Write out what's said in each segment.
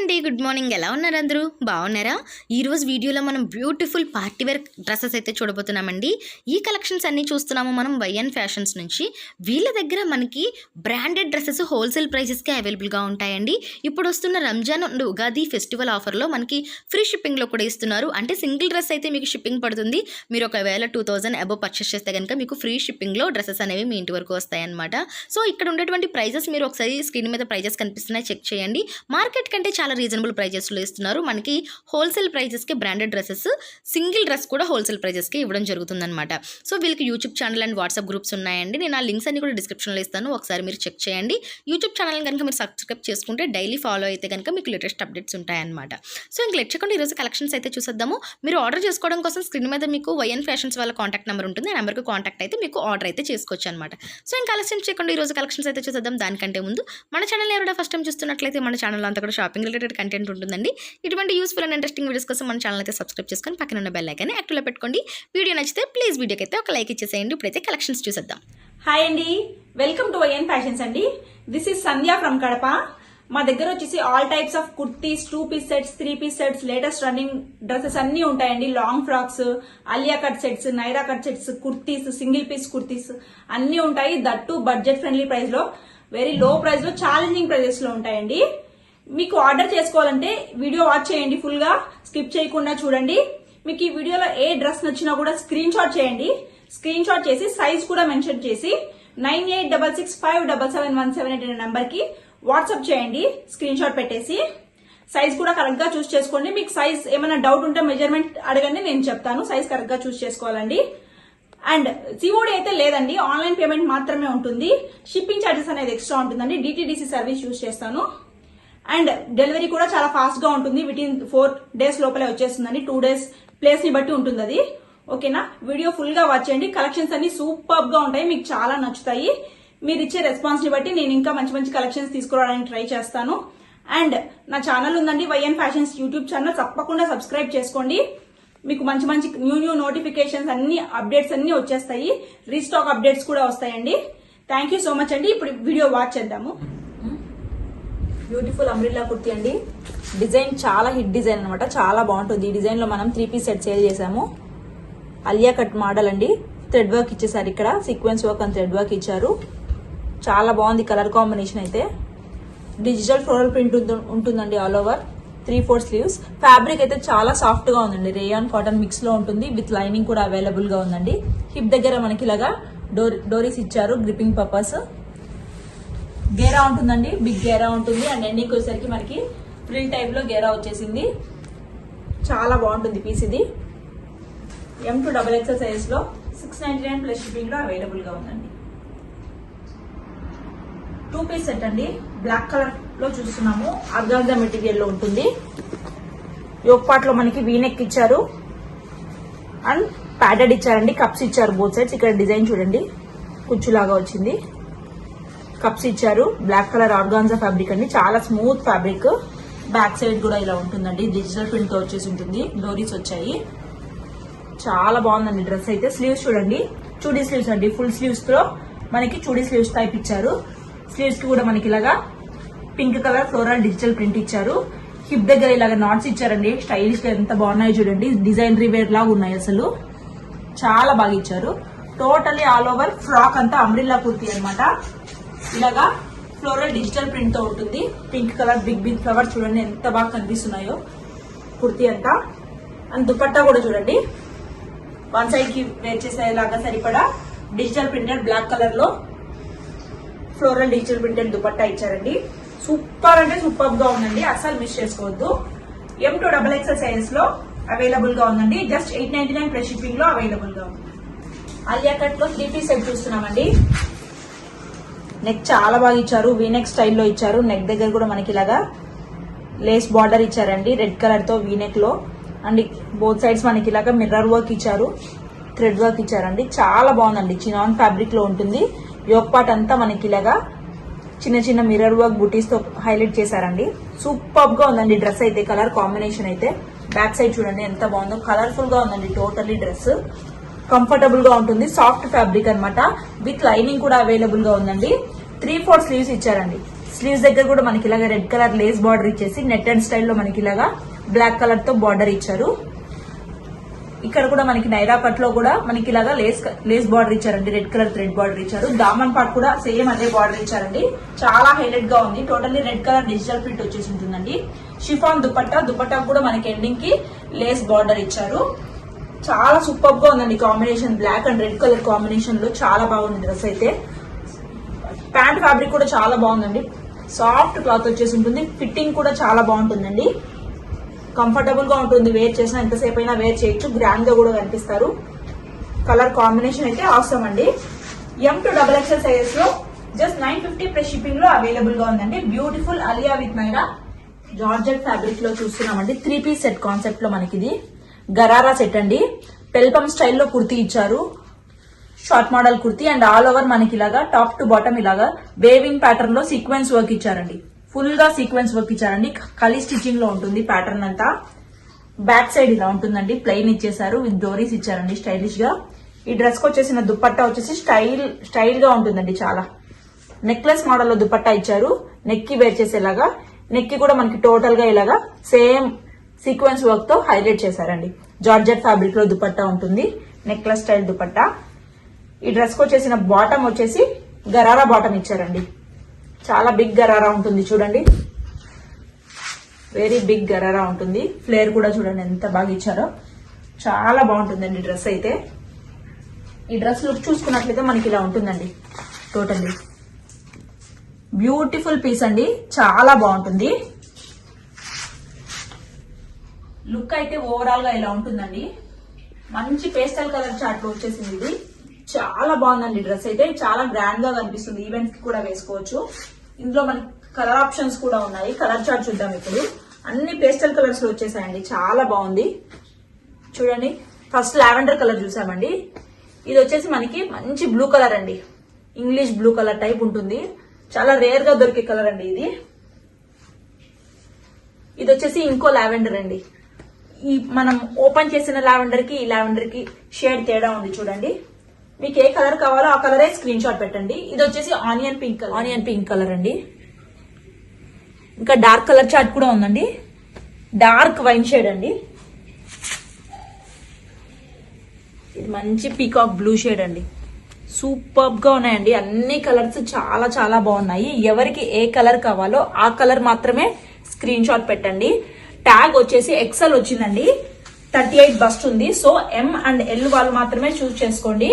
అండి, good morning. ఎలా ఉన్నారు అందరూ? బాగున్నారా? ఈరోజు వీడియోలో మనం బ్యూటిఫుల్ పార్టీ వేర్ డ్రెస్సెస్ అయితే చూడబోతున్నామండి. ఈ కలెక్షన్స్ అన్నీ చూస్తున్నాము మనం వైఎన్ ఫ్యాషన్స్ నుంచి. వీళ్ళ దగ్గర మనకి బ్రాండెడ్ డ్రెస్సెస్ హోల్సేల్ ప్రైసెస్కి అవైలబుల్గా ఉంటాయండి. ఇప్పుడు వస్తున్న రంజాన్ అండ్ ఉగాది ఫెస్టివల్ ఆఫర్లో మనకి ఫ్రీ షిప్పింగ్లో కూడా ఇస్తున్నారు. అంటే సింగిల్ డ్రెస్ అయితే మీకు షిప్పింగ్ పడుతుంది. మీరు ఒకవేళ 2000 అబోవ్ పర్చేస్ చేస్తే కనుక మీకు ఫ్రీ షిప్పింగ్లో డ్రెస్సెస్ అనేవి మీ ఇంటి వరకు వస్తాయన్నమాట. సో ఇక్కడ ఉండేటువంటి ప్రైజెస్ మీరు ఒకసారి స్క్రీన్ మీద ప్రైజెస్ కనిపిస్తున్నాయి, చెక్ చేయండి. మార్కెట్ కంటే చాలా రీజనబుల్ ప్రైజెస్లో ఇస్తున్నారు. మనకి హోల్సేల్ ప్రైజెస్కి బ్రాండెడ్ డ్రెస్సెస్, సింగిల్ డ్రెస్ కూడా హోల్సేల్ ప్రైజెస్కి ఇవ్వడం జరుగుతుందన్నమాట. సో వీళ్ళకి YouTube channel and WhatsApp groups ఉన్నాయండి. నేను ఆ లింక్స్ అన్ని కూడా డిస్క్రిప్షన్లో ఇస్తాను, ఒకసారి మీరు చెక్ చేయండి. యూట్యూబ్ ఛానల్ కనుక మీరు సబ్స్క్రైబ్ చేసుకుంటే డైలీ ఫాలో అయితే కనుక మీకు లేటెస్ట్ అప్డేట్స్ ఉంటాయన్నమాట. సో ఇంక లెట్ చేయకుండా ఈరోజు కలెక్షన్స్ అయితే చూసేద్దాము. మీరు ఆర్డర్ చేసుకోవడం కోసం స్క్రీన్ మీద మీకు వైఎన్ ఫ్యాషన్స్ వాళ్ళ కాంటాక్ట్ నెంబర్ ఉంటుంది. ఆ నెంబర్కి కాంటాక్ట్ అయితే మీకు ఆర్డర్ అయితే చేసుకోవచ్చు అనమాట. సో ఇంకా కలెక్షన్ చేయకుండా ఈరోజు కలెక్షన్స్ అయితే చూసేద్దాం. దానికంటే ముందు మన ఛానల్ ఎవరైనా ఫస్ట్ టైం చూస్తున్నట్లయితే మన ఛానల్ అంతా కూడా షాపింగ్ రిలేటెడ్ కంటెంట్ ఉంటుందండి. ఇటువంటి యూస్ఫుల్ అండ్ ఇంట్రెస్టింగ్ వీడియోస్ కోసం మన ఛానల్ అయితే సబ్స్క్రైబ్ చేసుకొని పక్కన ఉన్న బెల్ ఐకాన్ని యాక్టివ్లో పెట్టుకోండి. వీడియో నచ్చితే ప్లీజ్ వీడియోకి అయితే ఒక లైక్ ఇచ్చేసేయండి. ఇప్పుడైతే కలెక్షన్స్ చూసేద్దాం. హాయ్ అండి, వెల్కమ్ టు వైఎన్ ఫ్యాషన్స్ అండి. This is Sandhya from Kadapa. మా దగ్గర వచ్చేసి all types of kurtis, 2 piece sets, 3 piece sets, latest running dresses అన్ని ఉంటాయండి. Long frocks, Alia cut sets, Naira cut sets, kurtis, single piece kurtis అన్ని ఉంటాయి. దట్టు బడ్జెట్ ఫ్రెండ్లీ ప్రైస్ లో, వెరీ లో ప్రైస్ లో, ఛాలెంజింగ్ ప్రైజెస్ లో ఉంటాయండి. మీకు ఆర్డర్ చేసుకోవాలంటే వీడియో వాచ్ చేయండి, ఫుల్ గా స్కిప్ చేయకుండా చూడండి. మీకు ఈ వీడియోలో ఏ డ్రెస్ నచ్చినా కూడా స్క్రీన్ షాట్ చేయండి. స్క్రీన్ షాట్ చేసి సైజ్ కూడా మెన్షన్ చేసి 9866577178 అనే నంబర్ కి వాట్సాప్ చేయండి. స్క్రీన్ షాట్ పెట్టేసి సైజ్ కూడా కరెక్ట్ గా చూస్ చేసుకోండి. మీకు సైజ్ ఏమైనా డౌట్ ఉంటే మెజర్మెంట్ అడగండి, నేను చెప్తాను. సైజ్ కరెక్ట్ గా చూస్ చేసుకోవాలండి. అండ్ సిఓడి అయితే లేదండి, ఆన్లైన్ పేమెంట్ మాత్రమే ఉంటుంది. షిప్పింగ్ ఛార్జెస్ అనేది ఎక్స్ట్రా ఉంటుందండి. డిటిడిసి సర్వీస్ యూజ్ చేస్తాను. అండ్ డెలివరీ కూడా చాలా ఫాస్ట్ గా ఉంటుంది. వితిన్ 4 days లోపలే వచ్చేస్తుందండి. 2 days ప్లేస్ ని బట్టి ఉంటుంది అది. ఓకేనా? వీడియో ఫుల్ గా వాచ్ చేయండి. కలెక్షన్స్ అన్ని సూపర్ గా ఉంటాయి, మీకు చాలా నచ్చుతాయి. మీరు ఇచ్చే రెస్పాన్స్ ని బట్టి నేను ఇంకా మంచి మంచి కలెక్షన్స్ తీసుకురావడానికి ట్రై చేస్తాను. అండ్ నా ఛానల్ ఉందండి, వైఎన్ ఫ్యాషన్స్ యూట్యూబ్ ఛానల్, తప్పకుండా సబ్స్క్రైబ్ చేసుకోండి. మీకు మంచి మంచి న్యూ నోటిఫికేషన్స్ అన్ని అప్డేట్స్ అన్ని వచ్చేస్తాయి. రీస్టాక్ అప్డేట్స్ కూడా వస్తాయండి. థ్యాంక్ యూ సో మచ్ అండి. ఇప్పుడు వీడియో వాచ్ చేద్దాము. బ్యూటిఫుల్ అంబ్రిల్లా కుర్తీ అండి. డిజైన్ చాలా హిట్ డిజైన్ అనమాట, చాలా బాగుంటుంది. ఈ డిజైన్ లో మనం 3 పీస్ సెట్ సేల్ చేసాము. అలియా కట్ మోడల్ అండి. థ్రెడ్ వర్క్ ఇచ్చేసారు, ఇక్కడ sequence work and thread work ఇచ్చారు. చాలా బాగుంది కలర్ కాంబినేషన్ అయితే. డిజిటల్ ఫ్లోరల్ ప్రింట్ ఉంటుందండి ఆల్ ఓవర్. 3/4 స్లీవ్స్. ఫ్యాబ్రిక్ అయితే చాలా సాఫ్ట్ గా ఉందండి. రేయాన్ కాటన్ మిక్స్ లో ఉంటుంది. విత్ లైనింగ్ కూడా అవైలబుల్ గా ఉందండి. హిప్ దగ్గర మనకి ఇలాగా డోరీస్ ఇచ్చారు గ్రిప్పింగ్ పర్పస్. గేరా ఉంటుందండి, బిగ్ గేరా ఉంటుంది. అండ్ ఎండింగ్ వచ్చేసరికి మనకి ఫ్రిల్ టైప్ లో గేరా వచ్చేసింది. చాలా బాగుంటుంది పీస్ ఇది. M to XXL సైజ్ లో 699 ప్లస్ షిప్పింగ్ లో అవైలబుల్ గా ఉందండి. 2 పీస్ సెట్ అండి. బ్లాక్ కలర్ లో చూస్తున్నాము. ఆర్గాన్జా మెటీరియల్ లో ఉంటుంది. యోక్ పార్ట్ లో మనకి వీనెక్ ఇచ్చారు అండ్ ప్యాడెడ్ ఇచ్చారండి. కప్స్ ఇచ్చారు బోత్ సైడ్స్. ఇక్కడ డిజైన్ చూడండి, కుచ్చులాగా వచ్చింది. కప్స్ ఇచ్చారు. బ్లాక్ కలర్ ఆర్గాన్జా ఫ్యాబ్రిక్ అండి, చాలా స్మూత్ ఫ్యాబ్రిక్. బ్యాక్ సైడ్ కూడా ఇలా ఉంటుందండి, డిజిటల్ ప్రింట్ తో వచ్చేసి ఉంటుంది. డోరీస్ వచ్చాయి. చాలా బాగుందండి డ్రెస్ అయితే. స్లీవ్స్ చూడండి, చూడీ స్లీవ్స్ అండి. ఫుల్ స్లీవ్స్ తో మనకి చూడీ స్లీవ్స్ టైప్ ఇచ్చారు. స్లీవ్స్ కి కూడా మనకి ఇలాగా pink colour floral digital print ఇచ్చారు. హిప్ దగ్గర ఇలాగా నాట్స్ ఇచ్చారండి. స్టైలిష్ గా ఎంత బాగున్నాయో చూడండి. డిజైన్ రివేర్ లాగా ఉన్నాయి అసలు, చాలా బాగా ఇచ్చారు. టోటల్లీ ఆల్ ఓవర్ ఫ్రాక్ అంతా అంబ్రిల్లా కుర్తీ అనమాట. ఇలాగా ఫ్లోరల్ డిజిటల్ ప్రింట్ తో ఉంటుంది. పింక్ కలర్ బిగ్ ఫ్లవర్స్ చూడండి ఎంత బాగా కనిపిస్తున్నాయో కుర్తీ అంతా. అండ్ దుపట్టా కూడా చూడండి, వన్ సైడ్ కి వేర్ చేసేలాగా సరిపడా డిజిటల్ ప్రింటెడ్ బ్లాక్ కలర్ లో ఫ్లోరల్ డిజిటల్ ప్రింటెడ్ దుపట్టా ఇచ్చారండి. సూపర్ అంటే సూపర్ గా ఉందండి, అస్సలు మిస్ చేసుకోవద్దు. M to XXL సైజ్ లో అవైలబుల్ గా ఉందండి. జస్ట్ 899 ప్లస్ షిప్పింగ్ లో అవైలబుల్ గా ఉంది. అలియా కట్ లో 3 పీస్ సెట్ చూస్తున్నామండి. నెక్ చాలా బాగా ఇచ్చారు, వీనెక్ స్టైల్లో ఇచ్చారు. నెక్ దగ్గర కూడా మనకి ఇలాగా లేస్ బార్డర్ ఇచ్చారండి, రెడ్ కలర్ తో వీనెక్ లో. అండ్ బోత్ సైడ్స్ మనకి ఇలాగా మిర్రర్ వర్క్ ఇచ్చారు, థ్రెడ్ వర్క్ ఇచ్చారండి. చాలా బాగుందండి. చినాన్ ఫ్యాబ్రిక్ లో ఉంటుంది. యోక్ పార్ట్ అంతా మనకి ఇలాగా చిన్న చిన్న మిర్రర్ వర్క్ బుటీస్ తో హైలైట్ చేశారండి. సూపర్ గా ఉందండి డ్రెస్ అయితే. కలర్ కాంబినేషన్ అయితే బ్యాక్ సైడ్ చూడండి ఎంత బాగుందో. కలర్ఫుల్ గా ఉందండి టోటల్లీ డ్రెస్. కంఫర్టబుల్ గా ఉంటుంది. సాఫ్ట్ ఫ్యాబ్రిక్ అనమాట. విత్ లైనింగ్ కూడా అవైలబుల్ గా ఉందండి. 3/4 స్లీవ్స్ ఇచ్చారండి. స్లీవ్స్ దగ్గర కూడా మనకి ఇలాగా రెడ్ కలర్ లేస్ బార్డర్ ఇచ్చేసి నెట్ అండ్ స్టైల్లో మనకి ఇలాగా బ్లాక్ కలర్ తో బార్డర్ ఇచ్చారు. ఇక్కడ కూడా మనకి నైరా కట్ లో కూడా మనకి ఇలాగా లేస్ బార్డర్ ఇచ్చారండి, రెడ్ కలర్ థ్రెడ్ బార్డర్ ఇచ్చారు. దామన్ పార్ట్ కూడా సేమ్ అదే బార్డర్ ఇచ్చారండి. చాలా హైలైట్ గా ఉంది. Totally red colour digital print వచ్చేసి ఉంటుందండి. షిఫాన్ దుపట్టా కూడా మనకి ఎండింగ్ కి లేస్ బార్డర్ ఇచ్చారు. చాలా సూపర్ గా ఉందండి combination. Black and red colour combination లో చాలా బాగుంది డ్రెస్ అయితే. ప్యాంట్ ఫ్యాబ్రిక్ కూడా చాలా బాగుందండి. సాఫ్ట్ క్లాత్ వచ్చేసి ఉంటుంది. ఫిట్టింగ్ కూడా చాలా బాగుంటుందండి. కంఫర్టబుల్ గా ఉంటుంది. వేర్ చేసినా ఎంతసేపు అయినా వేర్ చేయొచ్చు. గ్రాండ్ గా కూడా కనిపిస్తారు. కలర్ కాంబినేషన్ అయితే అవసరం అండి. M2XXL సైజెస్ లో జస్ట్ 950 ప్లస్ షిప్పింగ్ లో అవైలబుల్ గా ఉందండి. Beautiful Alia with Maira georgette fabric లో చూస్తున్నామండి. 3 పీస్ సెట్ కాన్సెప్ట్ లో మనకి ఇది గరారా సెట్ అండి. పెల్పమ్ స్టైల్లో కుర్తీ ఇచ్చారు. Short model kurti and all over మనకి ఇలాగా టాప్ టు బాటమ్ ఇలాగా వేవింగ్ ప్యాటర్న్ లో సీక్వెన్స్ వర్క్ ఇచ్చారండి. ఫుల్ గా సీక్వెన్స్ వర్క్ ఇచ్చారండి. కలీ స్టిచ్చింగ్ లో ఉంటుంది ప్యాటర్న్ అంతా. బ్యాక్ సైడ్ ఇలా ఉంటుందండి. ప్లెయిన్ ఇచ్చేసారు విత్ డోరీస్ ఇచ్చారండి స్టైలిష్ గా. ఈ డ్రెస్ కి వచ్చేసిన దుపట్టా వచ్చేసి స్టైల్ గా ఉంటుందండి. చాలా నెక్లెస్ మోడల్ లో దుపట్టా ఇచ్చారు. నెక్ కి వేర్ చేసేలాగా. నెక్ కి కూడా మనకి టోటల్ గా ఇలాగా సేమ్ సీక్వెన్స్ వర్క్ తో హైలైట్ చేశారండి. జార్జెట్ ఫ్యాబ్రిక్ లో దుపట్టా ఉంటుంది. Necklace style dupatta. ఈ డ్రెస్ కి వచ్చేసిన బాటమ్ వచ్చేసి గరారా బాటమ్ ఇచ్చారండి. చాలా బిగ్ గరారా ఉంటుంది చూడండి. వెరీ బిగ్ గరారా ఉంటుంది. ఫ్లేర్ కూడా చూడండి ఎంత బాగా ఇచ్చారో. చాలా బాగుంటుందండి డ్రెస్ అయితే. ఈ డ్రెస్ లుక్ చూసుకున్నట్లయితే మనకి ఇలా ఉంటుందండి. టోటల్లీ బ్యూటిఫుల్ పీస్ అండి. చాలా బాగుంటుంది. లుక్ అయితే ఓవరాల్ గా ఇలా ఉంటుందండి. మంచి పేస్టల్ కలర్ చార్ట్ లో వచ్చేసింది ఇది. చాలా బాగుందండి డ్రెస్ అయితే. చాలా గ్రాండ్ గా కనిపిస్తుంది. ఈవెంట్స్ కి కూడా వేసుకోవచ్చు. ఇందులో మనకి కలర్ ఆప్షన్స్ కూడా ఉన్నాయి. కలర్ చార్ట్ చూద్దాం ఇప్పుడు. అన్ని పేస్టల్ కలర్స్ లో వచ్చేసాయండి. చాలా బాగుంది చూడండి. ఫస్ట్ లావెండర్ కలర్ చూసామండి. ఇది వచ్చేసి మనకి మంచి బ్లూ కలర్ అండి. ఇంగ్లీష్ బ్లూ కలర్ టైప్ ఉంటుంది. చాలా రేర్ గా దొరికే కలర్ అండి ఇది. ఇది వచ్చేసి ఇంకో లావెండర్ అండి. ఈ మనం ఓపెన్ చేసిన లావెండర్ కి ఈ లావెండర్ కి షేడ్ తేడా ఉంది చూడండి. మీకు ఏ కలర్ కావాలో ఆ కలరే స్క్రీన్ షాట్ పెట్టండి. ఇది వచ్చేసి ఆనియన్ పింక్ కలర్ అండి. ఇంకా డార్క్ కలర్ చార్ట్ కూడా ఉందండి. డార్క్ వైన్ షేడ్ అండి. ఇది మంచి పీకాక్ బ్లూ షేడ్ అండి. సూపర్ గా ఉన్నాయండి. అన్ని కలర్స్ చాలా చాలా బాగున్నాయి. ఎవరికి ఏ కలర్ కావాలో ఆ కలర్ మాత్రమే స్క్రీన్ షాట్ పెట్టండి. ట్యాగ్ వచ్చేసి ఎక్సెల్ వచ్చిందండి. 38 బస్ట్ ఉంది. సో M అండ్ L వాళ్ళు మాత్రమే చూస్ చేసుకోండి.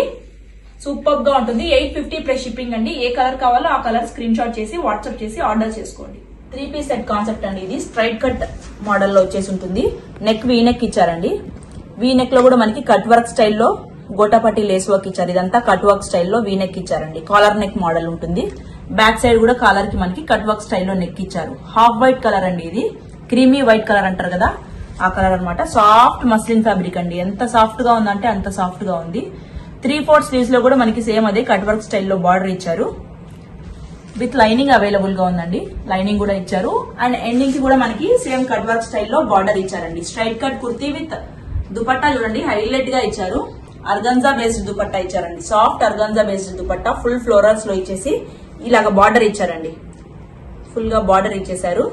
సూపర్ గా ఉంటుంది. 850 ప్లస్ షిప్పింగ్ అండి. ఏ కలర్ కావాలో ఆ కలర్ స్క్రీన్ షాట్ చేసి వాట్సాప్ చేసి ఆర్డర్ చేసుకోండి. 3 పీస్ సెట్ కాన్సెప్ట్ అండి. ఇది స్ట్రైట్ కట్ మోడల్ లో వచ్చేసి ఉంటుంది. నెక్ వీ నెక్ ఇచ్చారండి. వీ నెక్ లో కూడా మనకి కట్ వర్క్ స్టైల్లో గోటాపట్టి లేస్ వర్క్ ఇచ్చారు. ఇదంతా కట్ వర్క్ స్టైల్లో వీ నెక్ ఇచ్చారండి. కాలర్ నెక్ మోడల్ ఉంటుంది. బ్యాక్ సైడ్ కూడా కాలర్ కి మనకి కట్ వర్క్ స్టైల్లో నెక్ ఇచ్చారు. హాఫ్ వైట్ కలర్ అండి. ఇది క్రీమీ వైట్ కలర్ అంటారు కదా, ఆ కలర్ అనమాట. సాఫ్ట్ మస్లిన్ ఫ్యాబ్రిక్ అండి. ఎంత సాఫ్ట్ గా ఉందంటే అంత సాఫ్ట్ గా ఉంది. 3/4 స్లీవ్స్ లో కూడా మనకి సేమ్ అదే కట్ వర్క్ స్టైల్లో బార్డర్ ఇచ్చారు. విత్ లైనింగ్ అవైలబుల్ గా ఉందండి. లైనింగ్ కూడా ఇచ్చారు. అండ్ ఎండింగ్ కి కూడా మనకి సేమ్ కట్ వర్క్ స్టైల్లో బార్డర్ ఇచ్చారండి. Straight cut kurti with dupatta చూడండి హైలైట్ గా ఇచ్చారు. అర్గంజా బేస్డ్ దుపట్టా ఇచ్చారండి. Soft organza based dupatta full florals లో ఇచ్చేసి ఇలాగ బార్డర్ ఇచ్చారండి. ఫుల్ గా బార్డర్ ఇచ్చేసారు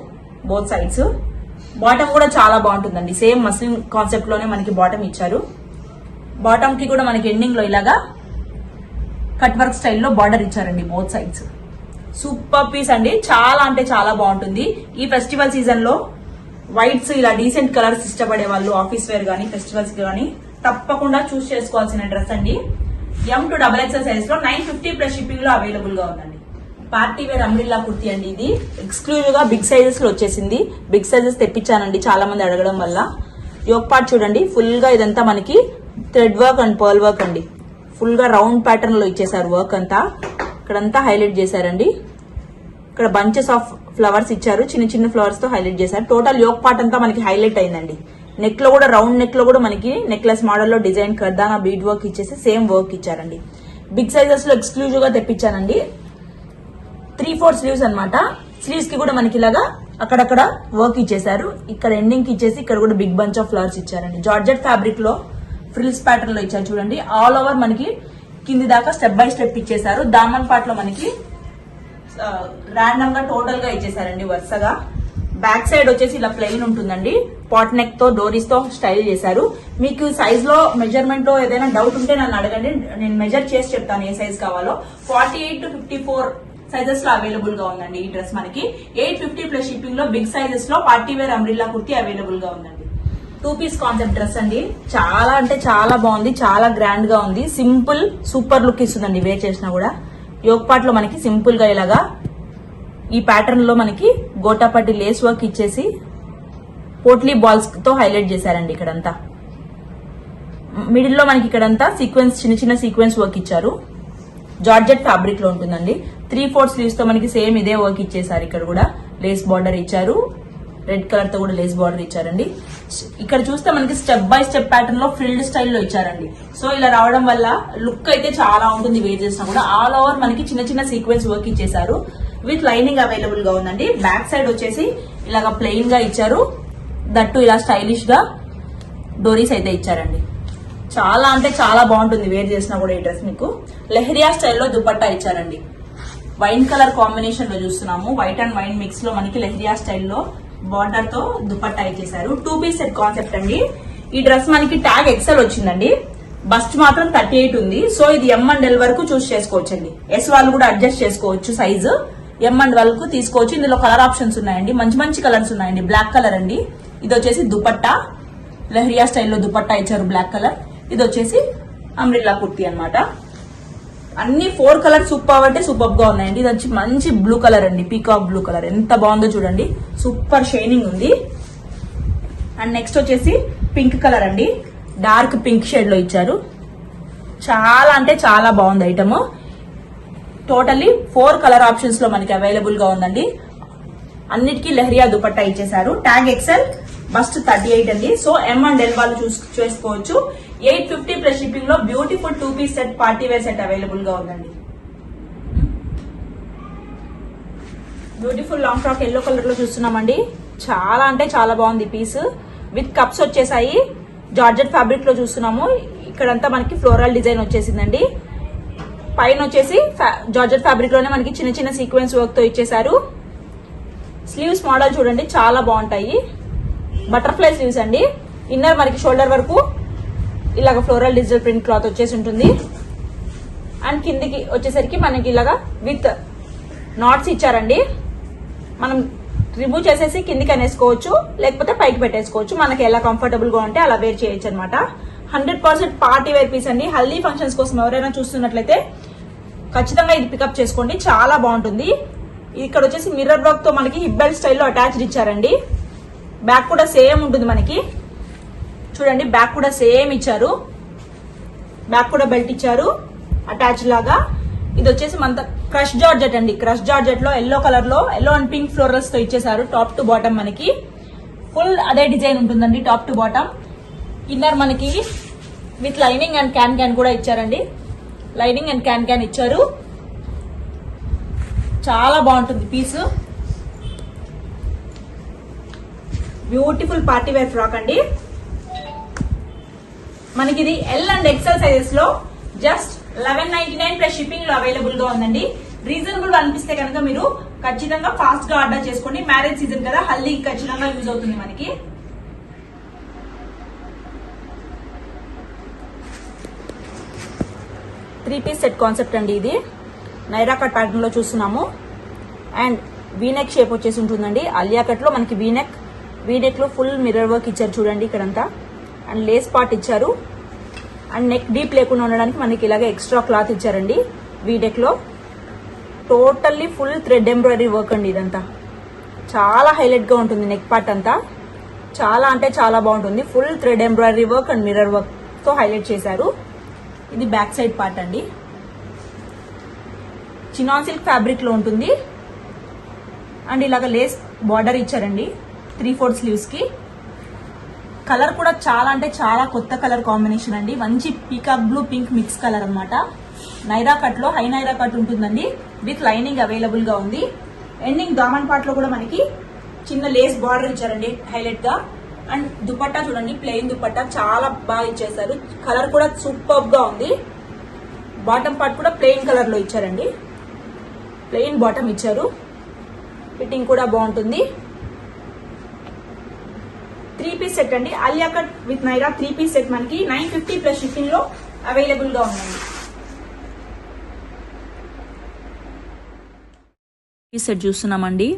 బోత్ సైడ్స్. బాటమ్ కూడా చాలా బాగుంటుందండి. సేమ్ మస్లిన్ కాన్సెప్ట్ లోనే మనకి బాటమ్ ఇచ్చారు. బాటమ్ కి కూడా మనకి ఎండింగ్ లో ఇలాగా కట్ వర్క్ స్టైల్లో బార్డర్ ఇచ్చారండి బోత్ సైడ్స్. సూపర్ పీస్ అండి. చాలా అంటే చాలా బాగుంటుంది. ఈ ఫెస్టివల్ సీజన్ లో వైట్స్ ఇలా డీసెంట్ కలర్స్ ఇష్టపడే వాళ్ళు ఆఫీస్ వేర్ గానీ ఫెస్టివల్స్ గానీ తప్పకుండా చూస్ చేసుకోవాల్సిన డ్రెస్ అండి. M2XXL సైజ్ లో 950 ప్లస్ షిప్పింగ్ లో అవైలబుల్ గా ఉందండి. పార్టీ వేర్ అంబ్రిల్లా కుర్తీ అండి. ఇది ఎక్స్క్లూజివ్ గా బిగ్ సైజెస్ లో వచ్చేసింది. బిగ్ సైజెస్ తెప్పించానండి చాలా మంది అడగడం వల్ల. యోక్ పార్ట్ చూడండి. ఫుల్ గా ఇదంతా మనకి thread work and pearl work అండి. ఫుల్ గా రౌండ్ ప్యాటర్న్ లో ఇచ్చేసారు వర్క్ అంతా. ఇక్కడంతా హైలైట్ చేశారండి. ఇక్కడ బంచెస్ ఆఫ్ ఫ్లవర్స్ ఇచ్చారు. చిన్న చిన్న ఫ్లవర్స్ తో హైలైట్ చేశారు. టోటల్ యోక్ పార్ట్ అంతా మనకి హైలైట్ అయిందండి. నెక్ లో కూడా రౌండ్ నెక్ లో కూడా మనకి నెక్లెస్ మోడల్ లో డిజైన్ కర్దానా బీడ్ వర్క్ ఇచ్చేసి సేమ్ వర్క్ ఇచ్చారండి. బిగ్ సైజెస్ లో ఎక్స్క్లూజివ్ గా తెప్పించానండి. 3/4 స్లీవ్స్ అనమాట. స్లీవ్స్ కి కూడా మనకి ఇలాగా అక్కడక్కడ వర్క్ ఇచ్చేసారు. ఇక్కడ ఎండింగ్ కి ఇచ్చేసి ఇక్కడ కూడా బిగ్ బంచ్ ఆఫ్ ఫ్లవర్స్ ఇచ్చారండి. జార్జెట్ ఫ్యాబ్రిక్ లో ఫ్రిల్స్ ప్యాటర్న్ లో ఇచ్చారు చూడండి. ఆల్ ఓవర్ మనకి కింది దాకా స్టెప్ బై స్టెప్ ఇచ్చేసారు. దామన్ పార్ట్ లో మనకి ర్యాండమ్ గా టోటల్ గా ఇచ్చేసారండి వరుసగా. బ్యాక్ సైడ్ వచ్చేసి ఇలా ప్లెయిన్ ఉంటుందండి, పాట్ నెక్ తో డోరీస్ తో స్టైల్ చేశారు. మీకు సైజ్ లో మెజర్మెంట్ లో ఏదైనా డౌట్ ఉంటే నన్ను అడగండి, నేను మెజర్ చేసి చెప్తాను ఏ సైజ్ కావాలో. 48 to 54 సైజెస్ లో అవైలబుల్ గా ఉందండి ఈ డ్రెస్ మనకి. 850 ప్లస్ షిప్పింగ్ లో బిగ్ సైజెస్ లో party wear umbrella kurti available గా ఉందండి. 2 పీస్ కాన్సెప్ట్ డ్రెస్ అండి, చాలా అంటే చాలా బాగుంది, చాలా గ్రాండ్ గా ఉంది. సింపుల్ సూపర్ లుక్ ఇస్తుందండి వేర్ చేసినా కూడా. యోక్ పార్ట్ లో మనకి సింపుల్ గా ఇలాగా ఈ ప్యాటర్న్ లో మనకి గోటాపట్టి లేస్ వర్క్ ఇచ్చేసి పోట్లీ బాల్స్ తో హైలైట్ చేశారండి. ఇక్కడంతా మిడిల్ లో మనకి ఇక్కడంతా సీక్వెన్స్, చిన్న చిన్న సీక్వెన్స్ వర్క్ ఇచ్చారు. జార్జెట్ ఫ్యాబ్రిక్ లో ఉంటుందండి. 3/4 స్లీవ్స్ తో మనకి సేమ్ ఇదే వర్క్ ఇచ్చేసారు. ఇక్కడ కూడా లేస్ బార్డర్ ఇచ్చారు, రెడ్ కలర్ తో కూడా లేస్ బార్డర్ ఇచ్చారండి. ఇక్కడ చూస్తే మనకి స్టెప్ బై స్టెప్ ప్యాటర్న్ లో ఫిల్డ్ స్టైల్లో ఇచ్చారండి. సో ఇలా రావడం వల్ల లుక్ అయితే చాలా ఉంటుంది వేర్ చేసినా కూడా. ఆల్ ఓవర్ మనకి చిన్న చిన్న సీక్వెన్స్ వర్క్ ఇచ్చేసారు. విత్ లైనింగ్ అవైలబుల్ గా ఉందండి. బ్యాక్ సైడ్ వచ్చేసి ఇలాగా ప్లెయిన్ గా ఇచ్చారు, దట్టు ఇలా స్టైలిష్ గా డోరీస్ అయితే ఇచ్చారండి. చాలా అంటే చాలా బాగుంటుంది వేర్ చేసినా కూడా ఈ డ్రెస్. మీకు లెహరియా స్టైల్లో దుపట్టా ఇచ్చారండి. వైన్ కలర్ కాంబినేషన్ లో చూస్తున్నాము. వైట్ అండ్ వైన్ మిక్స్ లో మనకి లెహరియా స్టైల్లో బార్డర్ తో దుపట్టా ఇచ్చేసారు. 2 పీస్ సెట్ కాన్సెప్ట్ అండి. ఈ డ్రెస్ మనకి ట్యాగ్ ఎక్సెల్ వచ్చిందండి, బస్ట్ మాత్రం 38 ఉంది. సో ఇది M and L వరకు చూస్ చేసుకోవచ్చు అండి. ఎస్ వాళ్ళు కూడా అడ్జస్ట్ చేసుకోవచ్చు సైజు. M and L కు తీసుకోవచ్చు. ఇందులో కలర్ ఆప్షన్స్ ఉన్నాయండి, మంచి మంచి కలర్స్ ఉన్నాయండి. బ్లాక్ కలర్ అండి, ఇది వచ్చేసి దుపట్టా, లెహరియా స్టైల్లో దుపట్టా ఇచ్చారు బ్లాక్ కలర్. ఇది వచ్చేసి అంబ్రిల్లా కుర్తీ అన్నమాట. అన్ని 4 కలర్ సూపర్ అంటే సూపర్ గా ఉన్నాయండి. ఇది వచ్చి మంచి బ్లూ కలర్ అండి, పీకాక్ బ్లూ కలర్, ఎంత బాగుందో చూడండి, సూపర్ షైనింగ్ ఉంది. అండ్ నెక్స్ట్ వచ్చేసి పింక్ కలర్ అండి, డార్క్ పింక్ షేడ్ లో ఇచ్చారు. చాలా అంటే చాలా బాగుంది ఐటమ్. టోటల్లీ 4 కలర్ ఆప్షన్స్ లో మనకి అవైలబుల్ గా ఉందండి. అన్నిటికీ లెహరియా దుపట్టా ఇచ్చేసారు. ట్యాగ్ ఎక్సెల్, బస్ట్ 38 అండి. సో M and L వాళ్ళు చేసుకోవచ్చు. 850 ప్లస్ షిప్పింగ్ లో beautiful 2 piece set, party wear set available గా ఉందండి. Beautiful long frock yellow colour లో చూస్తున్నామండి. చాలా అంటే చాలా బాగుంది పీస్. విత్ కప్స్ వచ్చేసాయి. జార్జెట్ ఫ్యాబ్రిక్ లో చూస్తున్నాము. ఇక్కడంతా మనకి ఫ్లోరల్ డిజైన్ వచ్చేసిందండి. పైన వచ్చేసి జార్జెట్ ఫ్యాబ్రిక్ లోనే మనకి చిన్న చిన్న సీక్వెన్స్ వర్క్ తో ఇచ్చేసారు. స్లీవ్స్ మోడల్ చూడండి, చాలా బాగుంటాయి. బటర్ఫ్లై స్లీవ్స్ అండి. ఇన్నర్ మనకి షోల్డర్ వరకు ఇలాగ ఫ్లోరల్ డిజిటల్ ప్రింట్ క్లాత్ వచ్చేసి ఉంటుంది. అండ్ కిందికి వచ్చేసరికి మనకి ఇలాగా విత్ నాట్స్ ఇచ్చారండి. మనం రిమూవ్ చేసేసి కిందికి అనేసుకోవచ్చు, లేకపోతే పైకి పెట్టేసుకోవచ్చు. మనకి ఎలా కంఫర్టబుల్ గా ఉంటే అలా వేర్ చేయొచ్చు అనమాట. 100% పార్టీ వేర్ పీస్ అండి. హల్దీ ఫంక్షన్స్ కోసం ఎవరైనా చూస్తున్నట్లయితే ఖచ్చితంగా ఇది పికప్ చేసుకోండి, చాలా బాగుంటుంది. ఇక్కడ వచ్చేసి మిర్రర్ వర్క్ తో మనకి హిప్ బెల్ట్ స్టైల్లో అటాచ్డ్ ఇచ్చారండి. బ్యాక్ కూడా సేమ్ ఉంటుంది మనకి, చూడండి బ్యాక్ కూడా సేమ్ ఇచ్చారు. బ్యాక్ కూడా బెల్ట్ ఇచ్చారు అటాచ్ లాగా. ఇది వచ్చేసి మన క్రష్ జార్జెట్ అండి. క్రష్ జార్జెట్ లో ఎల్లో కలర్ లో ఎల్లో అండ్ పింక్ ఫ్లోరల్స్ తో ఇచ్చేసారు. టాప్ టు బాటమ్ మనకి ఫుల్ అదే డిజైన్ ఉంటుందండి, టాప్ టు బాటమ్. ఇన్నర్ మనకి with lining and can can కూడా ఇచ్చారండి. లైనింగ్ అండ్ క్యాన్ క్యాన్ ఇచ్చారు. చాలా బాగుంటుంది piece. Beautiful party wear frock అండి. మనకి ఇది L and XL సైజెస్ లో జస్ట్ 1199 ప్లస్ షిప్పింగ్ లో అవైలబుల్ గా ఉందండి. రీజనబుల్ అనిపిస్తే కనుక మీరు ఖచ్చితంగా ఫాస్ట్ గా ఆర్డర్ చేసుకోండి. మ్యారేజ్ సీజన్ కదా, హల్దీ ఖచ్చితంగా యూజ్ అవుతుంది మనకి. త్రీ పీస్ సెట్ కాన్సెప్ట్ అండి. ఇది నైరా కట్ ప్యాటర్న్ లో చూస్తున్నాము. అండ్ వీనెక్ షేప్ వచ్చేసి ఉంటుందండి. అలియా కట్ లో మనకి వీనెక్ లో ఫుల్ మిర్రర్ వర్క్ ఇచ్చారు చూడండి ఇక్కడంతా. అండ్ లేస్ పార్ట్ ఇచ్చారు. అండ్ నెక్ డీప్ లేకుండా ఉండడానికి మనకి ఇలాగే ఎక్స్ట్రా క్లాత్ ఇచ్చారండి. వీనెక్ లో totally full thread embroidery work అండి. ఇదంతా చాలా హైలైట్ గా ఉంటుంది. నెక్ పార్ట్ అంతా చాలా అంటే చాలా బాగుంటుంది. Full thread embroidery work and mirror work తో హైలైట్ చేశారు. ఇది బ్యాక్ సైడ్ పార్ట్ అండి. చినాన్ సిల్క్ ఫ్యాబ్రిక్ లో ఉంటుంది. అండ్ ఇలాగ లేస్ బార్డర్ ఇచ్చారండి 3/4 స్లీవ్స్ కి. కలర్ కూడా చాలా అంటే చాలా కొత్త కలర్ కాంబినేషన్ అండి. మంచి peacock blue pink mix colour అన్నమాట. నైరా కట్ లో హై నైరా కట్ ఉంటుందండి. విత్ లైనింగ్ అవైలబుల్ గా ఉంది. ఎండింగ్ దామన్ పార్ట్ లో కూడా మనకి చిన్న లేస్ బార్డర్ ఇచ్చారండి హైలైట్ గా. అండ్ దుపట్టా చూడండి, ప్లెయిన్ దుపట్టా చాలా బాగా ఇచ్చేసారు. కలర్ కూడా సూపర్ గా ఉంది. బాటమ్ పార్ట్ కూడా ప్లెయిన్ కలర్ లో ఇచ్చారండి. ప్లెయిన్ బాటమ్ ఇచ్చారు. ఫిట్టింగ్ కూడా బాగుంటుంది. 3 పీస్ సెట్ అండి. Alia cut with Naira 3 piece set మనకి 950 ప్లస్ షిప్పింగ్ లో అవైలబుల్ గా ఉందండి. ఈ సెట్ చూస్తున్నామండి.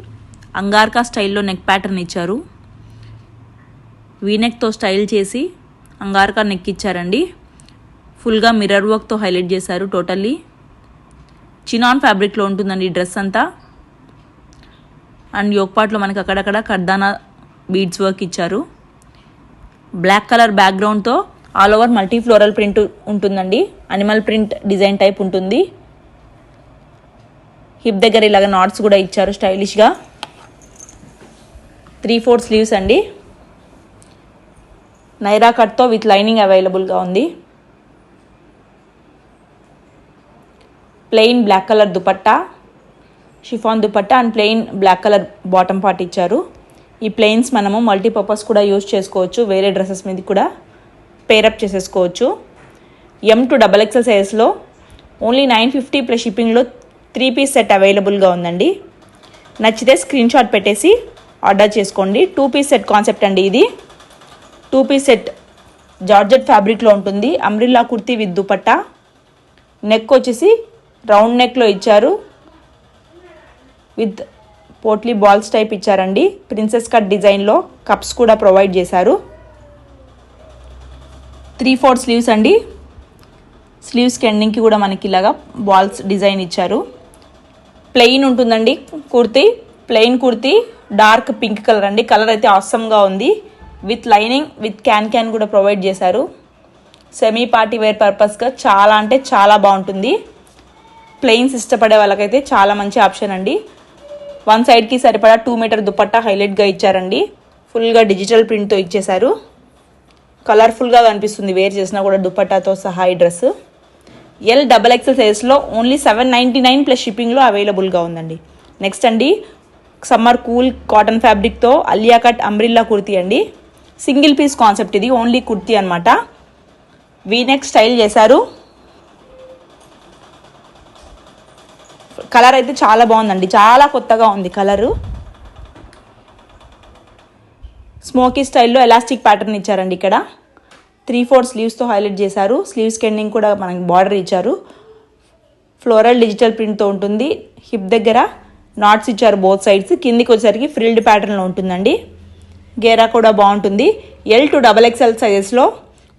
అంగార్కా స్టైల్లో నెక్ ప్యాటర్న్ ఇచ్చారు. వీనెక్తో స్టైల్ చేసి అంగార్కా నెక్ ఇచ్చారండి. ఫుల్గా మిర్రర్ వర్క్తో హైలైట్ చేశారు. టోటల్లీ చినాన్ ఫ్యాబ్రిక్లో ఉంటుందండి ఈ డ్రెస్ అంతా. అండ్ యోక్ పార్ట్లో మనకి అక్కడక్కడ కర్దానా బీడ్స్ వర్క్ ఇచ్చారు. బ్లాక్ కలర్ బ్యాక్గ్రౌండ్తో all over multi floral print ఉంటుందండి. అనిమల్ ప్రింట్ డిజైన్ టైప్ ఉంటుంది. హిప్ దగ్గర ఇలాగ నాట్స్ కూడా ఇచ్చారు స్టైలిష్గా. 3/4 స్లీవ్స్ అండి. నైరా కట్తో విత్ లైనింగ్ అవైలబుల్గా ఉంది. Plain black colour dupatta, chiffon dupatta and plain black colour bottom part ఇచ్చారు. ఈ ప్లెయిన్స్ మనము మల్టీపర్పస్ కూడా యూజ్ చేసుకోవచ్చు. వేరే డ్రెస్సెస్ మీద కూడా పేరప్ చేసేసుకోవచ్చు. M to XXL సైజ్లో ఓన్లీ 950 ప్లస్ షిప్పింగ్లో 3 పీస్ సెట్ అవైలబుల్గా ఉందండి. నచ్చితే స్క్రీన్ షాట్ పెట్టేసి ఆర్డర్ చేసుకోండి. 2 పీస్ సెట్ కాన్సెప్ట్ అండి ఇది. 2 పీస్ సెట్ జార్జెట్ ఫ్యాబ్రిక్లో ఉంటుంది. Umbrella kurti with dupatta. Neck వచ్చేసి రౌండ్ నెక్లో ఇచ్చారు. విత్ పోట్లీ బాల్స్ టైప్ ఇచ్చారండి. ప్రిన్సెస్ కట్ డిజైన్లో కప్స్ కూడా ప్రొవైడ్ చేశారు. 3/4 స్లీవ్స్ అండి. స్లీవ్స్కి ఎండింగ్కి కూడా మనకి ఇలాగా బాల్స్ డిజైన్ ఇచ్చారు. ప్లెయిన్ ఉంటుందండి kurti. Plain kurti dark pink colour అండి. కలర్ అయితే ఆసమ్గా ఉంది. విత్ లైనింగ్ విత్ క్యాన్ కూడా ప్రొవైడ్ చేశారు. సెమీ పార్టీ వేర్ పర్పస్గా చాలా అంటే చాలా బాగుంటుంది. ప్లెయిన్స్ ఇష్టపడే వాళ్ళకైతే చాలా మంచి ఆప్షన్ అండి. వన్ సైడ్కి సరిపడా 2 మీటర్ దుపట్టా హైలైట్గా ఇచ్చారండి. ఫుల్గా డిజిటల్ ప్రింట్తో ఇచ్చేశారు. కలర్ఫుల్గా కనిపిస్తుంది వేర్ చేసినా కూడా దుపట్టాతో సహా ఈ డ్రెస్. LXXL సైజ్లో ఓన్లీ 799 ప్లస్ షిప్పింగ్లో అవైలబుల్గా ఉందండి. నెక్స్ట్ అండి సమ్మర్ కూల్ కాటన్ ఫ్యాబ్రిక్తో అలియా కట్ అంబ్రిల్లా కుర్తీ అండి. సింగిల్ పీస్ కాన్సెప్ట్ ఇది. ఓన్లీ కుర్తీ అనమాట. వీనెక్ స్టైల్ చేశారు. కలర్ అయితే చాలా బాగుందండి. చాలా కొత్తగా ఉంది కలరు. స్మోకీ స్టైల్లో ఎలాస్టిక్ ప్యాటర్న్ ఇచ్చారండి. ఇక్కడ 3/4 స్లీవ్స్తో హైలైట్ చేశారు. స్లీవ్స్కి ఎండింగ్ కూడా మనకి బార్డర్ ఇచ్చారు. ఫ్లోరల్ డిజిటల్ ప్రింట్తో ఉంటుంది. హిప్ దగ్గర నాట్స్ ఇచ్చారు బోత్ సైడ్స్. కిందికి వచ్చేసరికి ఫ్రిల్డ్ ప్యాటర్న్లో ఉంటుందండి. గేరా కూడా బాగుంటుంది. L to XXL సైజెస్లో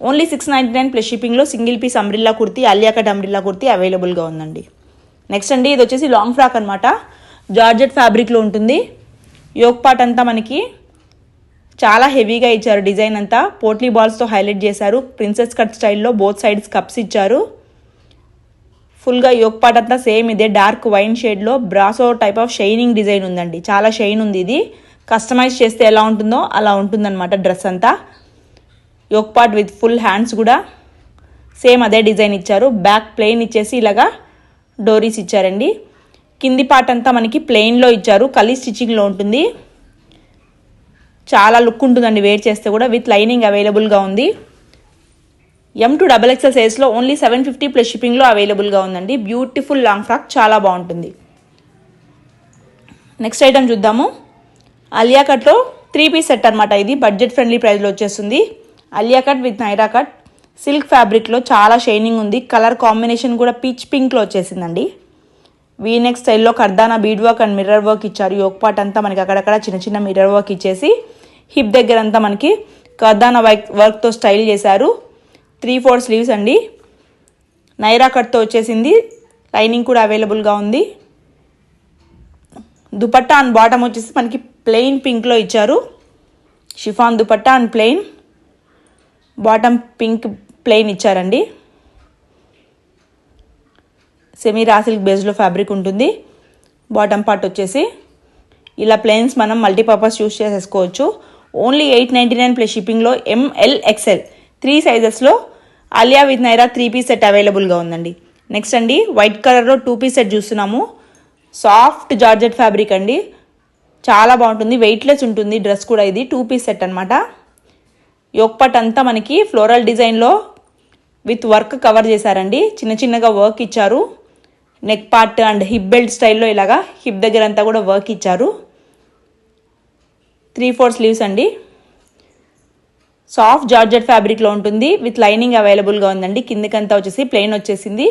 ఓన్లీ 699 ప్లస్ షిప్పింగ్లో single piece umbrella kurti, Alia cut umbrella kurti అవైలబుల్గా ఉందండి. నెక్స్ట్ అండి ఇది వచ్చేసి లాంగ్ ఫ్రాక్ అనమాట. జార్జెట్ ఫ్యాబ్రిక్లో ఉంటుంది. యోక్ పార్ట్ అంతా మనకి చాలా హెవీగా ఇచ్చారు. డిజైన్ అంతా పోట్లీ బాల్స్తో హైలైట్ చేశారు. ప్రిన్సెస్ కట్ స్టైల్లో బోత్ సైడ్స్ కప్స్ ఇచ్చారు. ఫుల్గా యోక్ పార్ట్ అంతా సేమ్ ఇదే డార్క్ వైన్ షేడ్లో brasso type of shining design ఉందండి. చాలా షైన్ ఉంది. ఇది కస్టమైజ్ చేస్తే ఎలా ఉంటుందో అలా ఉంటుందన్నమాట డ్రెస్ అంతా. Yoke part with full hands కూడా సేమ్ అదే డిజైన్ ఇచ్చారు. బ్యాక్ ప్లెయిన్ ఇచ్చేసి ఇలాగా డోరీస్ ఇచ్చారండి. కింది పార్ట్ అంతా మనకి ప్లెయిన్లో ఇచ్చారు. కలీ స్టిచ్చింగ్లో ఉంటుంది. చాలా లుక్ ఉంటుందండి వేర్ చేస్తే కూడా. విత్ లైనింగ్ అవైలబుల్గా ఉంది. M to XXL సైజ్లో ఓన్లీ 750 ప్లస్ షిప్పింగ్లో అవైలబుల్గా ఉందండి. బ్యూటిఫుల్ లాంగ్ ఫ్రాక్ చాలా బాగుంటుంది. నెక్స్ట్ ఐటమ్ చూద్దాము. అలియా కట్లో 3 పీస్ సెట్ అనమాట. ఇది బడ్జెట్ ఫ్రెండ్లీ ప్రైస్లో వచ్చేస్తుంది. Alia cut with Naira cut silk ఫ్యాబ్రిక్లో చాలా షైనింగ్ ఉంది. కలర్ కాంబినేషన్ కూడా పీచ్ పింక్లో వచ్చేసిందండి. వీనెక్ స్టైల్లో kardana bead work and mirror work ఇచ్చారు. యోక్ పార్ట్ అంతా మనకి అక్కడక్కడ చిన్న చిన్న మిర్రర్ వర్క్ ఇచ్చేసి హిప్ దగ్గర అంతా మనకి కర్దానా వర్క్తో స్టైల్ చేశారు. 3/4 స్లీవ్స్ అండి. నైరా కట్తో వచ్చేసింది. లైనింగ్ కూడా అవైలబుల్గా ఉంది. దుపట్టా అండ్ బాటమ్ వచ్చేసి మనకి ప్లెయిన్ పింక్లో ఇచ్చారు. Chiffon dupatta and plain bottom pink plain ఇచ్చారండి. సెమీ రా సిల్క్ బేస్లో ఫ్యాబ్రిక్ ఉంటుంది. బాటమ్ పార్ట్ వచ్చేసి ఇలా ప్లెయిన్స్ మనం మల్టీపర్పస్ యూస్ చేసేసుకోవచ్చు. ఓన్లీ 899 ప్లస్ షిప్పింగ్లో MLXL 3 సైజెస్లో Alia with Naira 3 piece set అవైలబుల్గా ఉందండి. నెక్స్ట్ అండి వైట్ కలర్లో 2 పీస్ సెట్ చూస్తున్నాము. సాఫ్ట్ జార్జెట్ ఫ్యాబ్రిక్ అండి. చాలా బాగుంటుంది. వెయిట్లెస్ ఉంటుంది డ్రెస్ కూడా. ఇది 2 పీస్ సెట్ అనమాట. యోక్ పార్ట్ అంతా మనకి ఫ్లోరల్ డిజైన్లో విత్ వర్క్ కవర్ చేశారండి. చిన్న చిన్నగా వర్క్ ఇచ్చారు. Neck part and hip belt స్టైల్లో ఇలాగా హిప్ దగ్గర అంతా కూడా వర్క్ ఇచ్చారు. 3/4 స్లీవ్స్ అండి. సాఫ్ట్ జార్జెట్ ఫ్యాబ్రిక్లో ఉంటుంది విత్ లైనింగ్ అవైలబుల్గా ఉందండి. కిందకంతా వచ్చేసి ప్లెయిన్ వచ్చేసింది.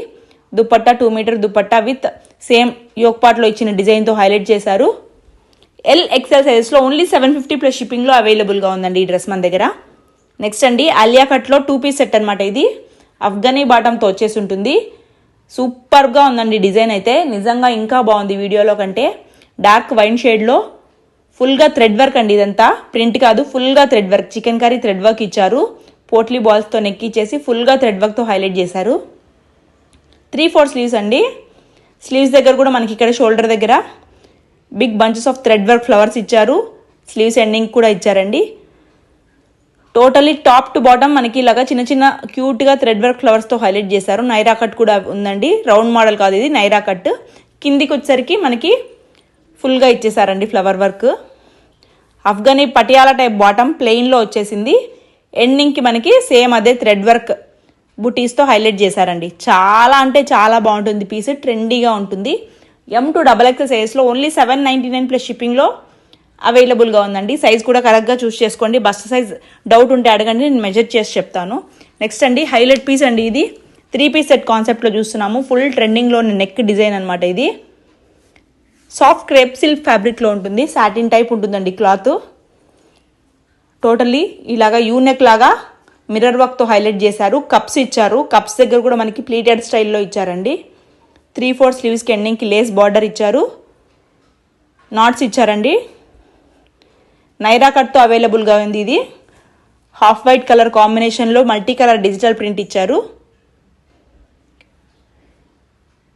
Dupatta 2 metre dupatta with same yoke పార్ట్లో ఇచ్చిన డిజైన్తో హైలైట్ చేశారు. XL సైజెస్లో ఓన్లీ 750 ప్లస్ షిప్పింగ్లో అవైలబుల్గా ఉందండి ఈ డ్రెస్ మన దగ్గర. నెక్స్ట్ అండి ఆలియా కట్లో 2 పీస్ సెట్ అనమాట. ఇది అఫ్ఘనీ బాటంతో వచ్చేసి ఉంటుంది. సూపర్గా ఉందండి డిజైన్ అయితే, నిజంగా ఇంకా బాగుంది వీడియోలో కంటే. డార్క్ వైన్ షేడ్లో ఫుల్గా థ్రెడ్ వర్క్ అండి. ఇదంతా ప్రింట్ కాదు, ఫుల్గా thread work, chicken curry thread work ఇచ్చారు. పోట్లీ బాల్స్తో నెక్ ఇచ్చేసి ఫుల్గా థ్రెడ్ వర్క్తో హైలైట్ చేశారు. 3/4 స్లీవ్స్ అండి. స్లీవ్స్ దగ్గర కూడా మనకి ఇక్కడ షోల్డర్ దగ్గర big bunches of thread work flowers ఇచ్చారు. స్లీవ్స్ ఎండింగ్ కూడా ఇచ్చారండి. టోటలీ టాప్ టు బాటమ్ మనకి ఇలాగా చిన్న చిన్న క్యూట్గా థ్రెడ్ వర్క్ ఫ్లవర్స్తో హైలైట్ చేశారు. నైరా కట్ కూడా ఉందండి. రౌండ్ మోడల్ కాదు ఇది, నైరా కట్. కిందికి వచ్చేసరికి మనకి ఫుల్గా ఇచ్చేసారండి flower work. Afghani Patiala type bottom ప్లెయిన్లో వచ్చేసింది. ఎండింగ్కి మనకి సేమ్ అదే థ్రెడ్ వర్క్ బుటీస్తో హైలైట్ చేశారండి. చాలా అంటే చాలా బాగుంటుంది పీస్, ట్రెండీగా ఉంటుంది. M to XXL సైజ్లో ఓన్లీ 799 ప్లస్ షిప్పింగ్లో అవైలబుల్గా ఉందండి. సైజ్ కూడా కరెక్ట్గా చూస్ చేసుకోండి. బస్ట్ సైజ్ డౌట్ ఉంటే అడగండి, నేను మెజర్ చేసి చెప్తాను. నెక్స్ట్ అండి హైలైట్ పీస్ అండి. ఇది 3 పీస్ సెట్ కాన్సెప్ట్లో చూస్తున్నాము. ఫుల్ ట్రెండింగ్లో నెక్ డిజైన్ అనమాట. ఇది సాఫ్ట్ క్రేప్ సిల్క్ ఫ్యాబ్రిక్లో ఉంటుంది. సాటిన్ టైప్ ఉంటుందండి క్లాత్. టోటల్లీ ఇలాగా యూనెక్ లాగా మిర్రర్ వర్క్తో హైలైట్ చేశారు. కప్స్ ఇచ్చారు. కప్స్ దగ్గర కూడా మనకి ప్లీటెడ్ స్టైల్లో ఇచ్చారండి. 3/4 స్లీవ్స్కి ఎండింగ్కి లేస్ బార్డర్ ఇచ్చారు. నాట్స్ ఇచ్చారండి. నైరా కట్తో అవైలబుల్గా ఉంది. ఇది హాఫ్ వైట్ కలర్ కాంబినేషన్లో మల్టీ కలర్ డిజిటల్ ప్రింట్ ఇచ్చారు.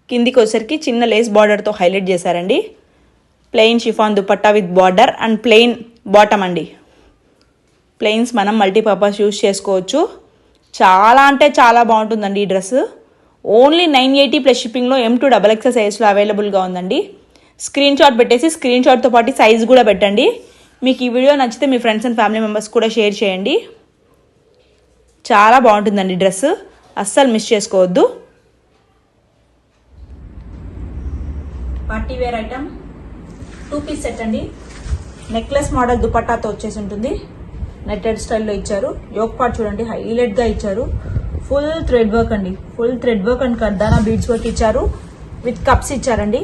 కిందికి వచ్చేసరికి చిన్న లేస్ బార్డర్తో హైలైట్ చేశారండి. Plain chiffon dupatta with border and plain bottom అండి. ప్లెయిన్స్ మనం మల్టీపర్పస్ యూస్ చేసుకోవచ్చు. చాలా అంటే చాలా బాగుంటుందండి ఈ డ్రెస్. ఓన్లీ 980 ప్లస్ షిప్పింగ్లో M to XXL సైజ్లో అవైలబుల్గా ఉందండి. స్క్రీన్ షాట్ పెట్టేసి స్క్రీన్ షాట్తో పాటు సైజ్ కూడా పెట్టండి. మీకు ఈ వీడియో నచ్చితే మీ ఫ్రెండ్స్ అండ్ ఫ్యామిలీ మెంబర్స్ కూడా షేర్ చేయండి. చాలా బాగుంటుందండి డ్రెస్, అస్సలు మిస్ చేసుకోవద్దు. Party wear item 2 piece set అండి. నెక్లెస్ మోడల్ దుపట్టాతో వచ్చేసి ఉంటుంది. నెట్టెడ్ స్టైల్లో ఇచ్చారు. యోక్ పార్ట్ చూడండి హైలైట్గా ఇచ్చారు. ఫుల్ థ్రెడ్ వర్క్ అండి. Full thread work and kardana beads work ఇచ్చారు. విత్ కప్స్ ఇచ్చారండి.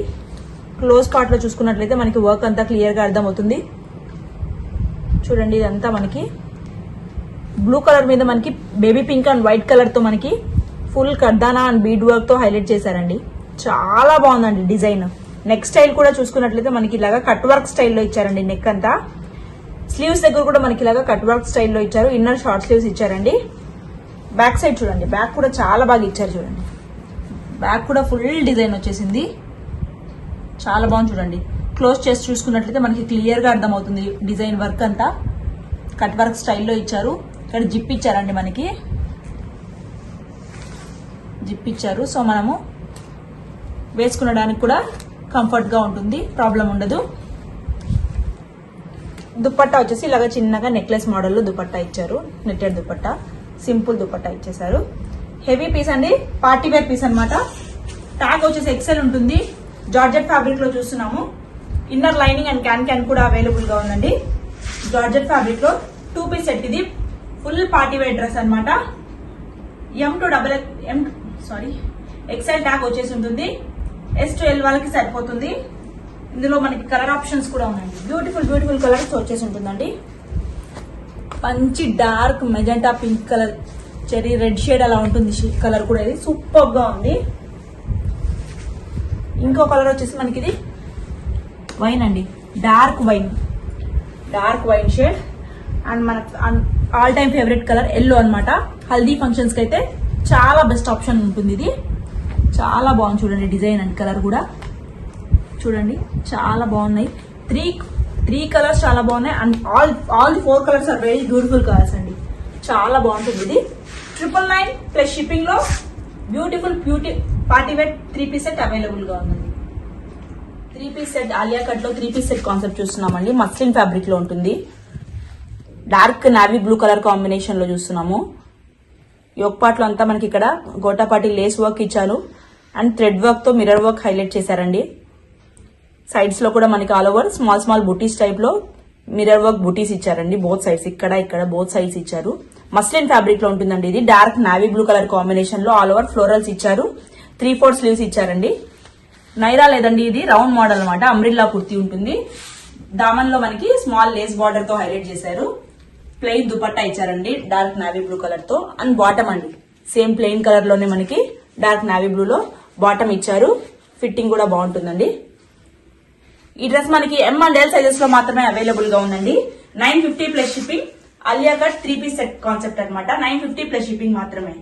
క్లోజ్ పార్ట్లో చూసుకున్నట్లయితే మనకి వర్క్ అంతా క్లియర్గా అర్థమవుతుంది. చూడండి ఇదంతా మనకి బ్లూ కలర్ మీద మనకి బేబీ పింక్ అండ్ వైట్ కలర్తో మనకి ఫుల్ కర్దానా అండ్ బీడ్ వర్క్తో హైలైట్ చేశారండి. చాలా బాగుందండి డిజైన్. నెక్ స్టైల్ కూడా చూసుకున్నట్లయితే మనకి ఇలాగా కట్ వర్క్ స్టైల్లో ఇచ్చారండి. నెక్ అంతా స్లీవ్స్ దగ్గర కూడా మనకి ఇలాగా కట్ వర్క్ స్టైల్లో ఇచ్చారు. ఇన్నర్ షార్ట్ స్లీవ్స్ ఇచ్చారండి. బ్యాక్ సైడ్ చూడండి, బ్యాక్ కూడా చాలా బాగా ఇచ్చారు. చూడండి బ్యాక్ కూడా ఫుల్ డిజైన్ వచ్చేసింది. చాలా బాగుంది చూడండి. క్లోజ్ చేసి చూసుకున్నట్లయితే మనకి క్లియర్గా అర్థమవుతుంది డిజైన్ వర్క్ అంతా. కట్ వర్క్ స్టైల్లో ఇచ్చారు. ఇక్కడ జిప్ ఇచ్చారండి, మనకి జిప్ ఇచ్చారు. సో మనము వేసుకునడానికి కూడా కంఫర్ట్గా ఉంటుంది, ప్రాబ్లం ఉండదు. దుపట్టా వచ్చేసి ఇలాగ చిన్నగా నెక్లెస్ మోడల్లో దుపట్టా ఇచ్చారు. నెట్టెడ్ దుపట్టా, సింపుల్ దుపట్టా ఇచ్చేసారు. హెవీ పీస్ అండి, పార్టీ వేర్ పీస్ అనమాట. ట్యాగ్ వచ్చేసి XL ఉంటుంది. జార్జెట్ ఫ్యాబ్రిక్ లో చూస్తున్నాము. ఇన్నర్ లైనింగ్ అండ్ క్యాన్ కూడా అవైలబుల్ గా ఉందండి. జార్జెట్ ఫ్యాబ్రిక్ లో 2 పీస్ సెట్. ఇది ఫుల్ పార్టీ వేర్ డ్రెస్ అనమాట. XL ట్యాగ్ వచ్చేసి ఉంటుంది. S to L వాళ్ళకి సరిపోతుంది. ఇందులో మనకి కలర్ ఆప్షన్స్ కూడా ఉన్నాయండి. బ్యూటిఫుల్ కలర్స్ వచ్చేసి ఉంటుందండి. మంచి dark magenta pink colour, cherry red shade అలా ఉంటుంది కలర్ కూడా. ఇది సూపర్ గా ఉంది. ఇంకో కలర్ వచ్చేసి మనకి ఇది వైన్ అండి, డార్క్ వైన్ షేడ్. అండ్ మన all time favourite colour yellow అన్నమాట. హల్దీ ఫంక్షన్స్ కి అయితే చాలా బెస్ట్ ఆప్షన్ ఉంటుంది. ఇది చాలా బాగుంది చూడండి డిజైన్ అండ్ కలర్ కూడా చూడండి, చాలా బాగున్నాయి. త్రీ కలర్స్ చాలా బాగున్నాయి. And all the 4 colours are very beautiful colours అండి. చాలా బాగుంటుంది. ఇది 999 ప్లస్ షిప్పింగ్ లో beautiful party wear 3 piece set available గా ఉందండి. 3 పీస్ సెట్ ఆలియా కట్ లో 3 పీస్ సెట్ కాన్సెప్ట్ చూస్తున్నామండి. మస్లిన్ ఫ్యాబ్రిక్ లో ఉంటుంది. Dark navy blue colour combination లో చూస్తున్నాము. యోక్ పార్ట్ లో అంతా మనకి ఇక్కడ గోటాపాటి లేస్ వర్క్ ఇచ్చారు. అండ్ థ్రెడ్ వర్క్ తో మిర్రర్ వర్క్ హైలైట్ చేశారండి. సైడ్స్ లో కూడా మనకి ఆల్ ఓవర్ స్మాల్ స్మాల్ బుటీస్ టైప్ లో మిర్రర్ వర్క్ బుటీస్ ఇచ్చారండి. బోత్ సైడ్స్ ఇక్కడ బోత్ సైడ్స్ ఇచ్చారు. మస్లిన్ ఫ్యాబ్రిక్ లో ఉంటుందండి ఇది. Dark navy blue colour combination లో ఆల్ ఓవర్ ఫ్లోరల్స్ ఇచ్చారు. 3/4 స్లీవ్స్ ఇచ్చారండి. నైరా లేదండి, ఇది రౌండ్ మోడల్ అన్నమాట. అంబ్రిల్లా కుర్తీ ఉంటుంది. దామన్ లో మనకి స్మాల్ లేస్ బార్డర్ తో హైలైట్ చేశారు. ప్లెయిన్ దుపట్టా ఇచ్చారండి డార్క్ నావీ బ్లూ కలర్ తో. అండ్ బాటమ్ అండి సేమ్ ప్లెయిన్ కలర్ లోనే మనకి డార్క్ నావీ బ్లూ లో బాటమ్ ఇచ్చారు. ఫిట్టింగ్ కూడా బాగుంటుందండి. ఈ డ్రెస్ మనకి M అండ్ L సైజెస్ లో మాత్రమే అవైలబుల్ గా ఉందండి. 950 plus shipping. Alia cut 3 piece set concept అనమాట. 950 ప్లస్ షిప్పింగ్ మాత్రమే.